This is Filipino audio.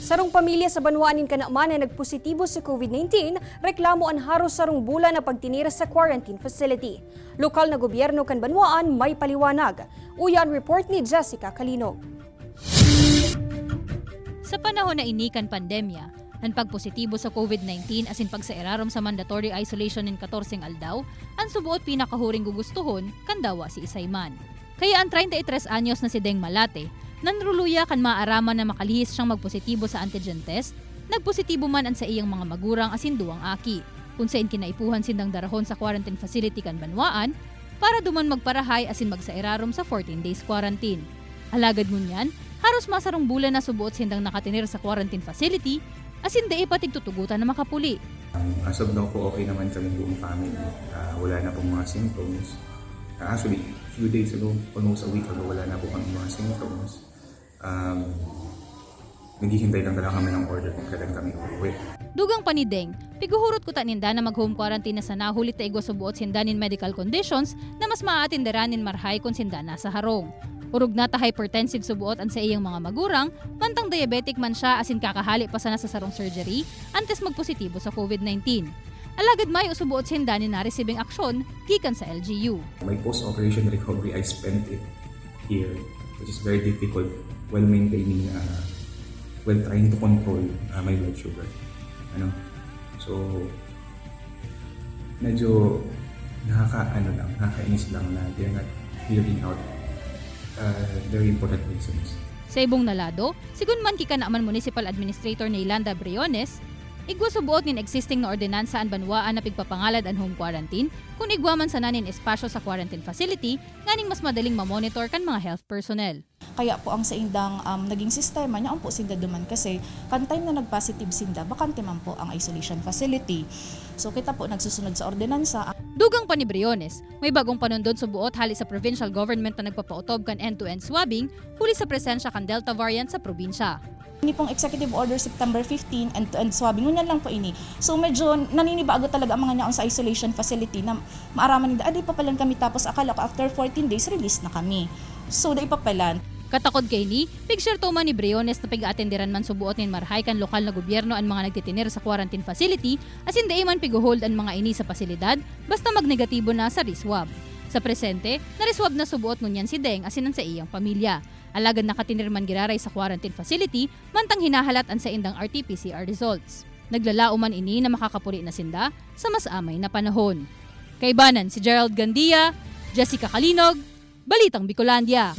Sarong pamilya sa Banwaanin Kanaaman na nagpositibo sa COVID-19, reklamo ang haros sarong bulan na pagtinira sa quarantine facility. Lokal na gobyerno kan Banwaan may paliwanag. Uyan report ni Jessica Kalinog. Sa panahon na inikan pandemya, ang pagpositibo sa COVID-19 asin pagsairarom sa mandatory isolation in 14 aldaw, ang subuot pinakahuring gugustuhon kandawa si Isayman. Kaya ang 33 anyos na si Deng Malate, nanruluya kan maaraman na makalihis siyang magpositibo sa antigen test, nagpositibo man ang sa iyang mga magurang asin duwang aki, kung saan kinaipuhan sindang darahon sa quarantine facility kan Banwaan, para duman magparahay asin magsairarom sa 14 days quarantine. Alagad ngunyan, haros masarong bulan na subuot sindang nakatinir sa quarantine facility, asin dae patig tutugutan na Makapuli. As of now po, okay naman kami buong family. Wala na pong mga symptoms. Actually, few days ago, almost a week ago, wala na po kami mga symptoms. Naghihintay lang talaga kami ng order kung kailan kami uuwi. Dugang panideng, piguhurot ko taninda na mag-home quarantine na sa nahulit na igwa subuot sindanin medical conditions na mas maaatinderanin marhay kung sinda na sa harong. Urog na ta hypertensive subuot ang sa iyang mga magurang, mantang diabetic man siya asin kakahali pa sana sa sarong surgery antes magpositibo sa COVID-19. Alagad may usubuot sindanin na receiving aksyon gikan sa LGU. My post-operation recovery, I spent it here, which is very difficult while maintaining, while trying to control my blood sugar. So, medyo nakakainis lang na they're not hearing out very important reasons. Sa ibong nalado, sigun man kikanaaman Municipal Administrator ni Ilanda Briones, igwa subuot nin existing na ordinansa ang Banwaan na pigpapangalad ang home quarantine kung igwa man sa nanin espasyo sa quarantine facility nganing mas madaling mamonitor kan mga health personnel. Kaya po ang sa indang naging sistema niya, ang po sinda duman kasi kan time na nag-positive sinda, bakante man po ang isolation facility. So kita po nagsusunod sa ordinansa. Dugang pa ni Briones, may bagong panundod sa buot hali sa provincial government na nagpapautob kan end-to-end swabbing huli sa presensya kan Delta variant sa probinsya. Ini pong Executive Order September 15 end-to-end swabbing, ngunyan lang po ini. So medyo naninibago talaga ang mga niyaon sa isolation facility na maaraman nila, di pa palan kami tapos akala ko after 14 days release na kami. So di pa palan. Katakod kay ni, picture to man ni Briones na pig-atenderan man subuot nin marhay kan lokal na gobyerno ang mga nagtitinir sa quarantine facility asin dae man piguhold ang mga ini sa pasilidad basta magnegatibo na sa reswab. Sa presente, nariswab na subuot ngunyan si Deng asin ang sa iyang pamilya. Alagad nakatinir man giraray sa quarantine facility mantang hinahalat ang sa indang RT-PCR results. Naglalao man ini na makakapuri na sinda sa mas amay na panahon. Kaibanan si Gerald Gandia, Jessica Kalinog, Balitang Bicolandia.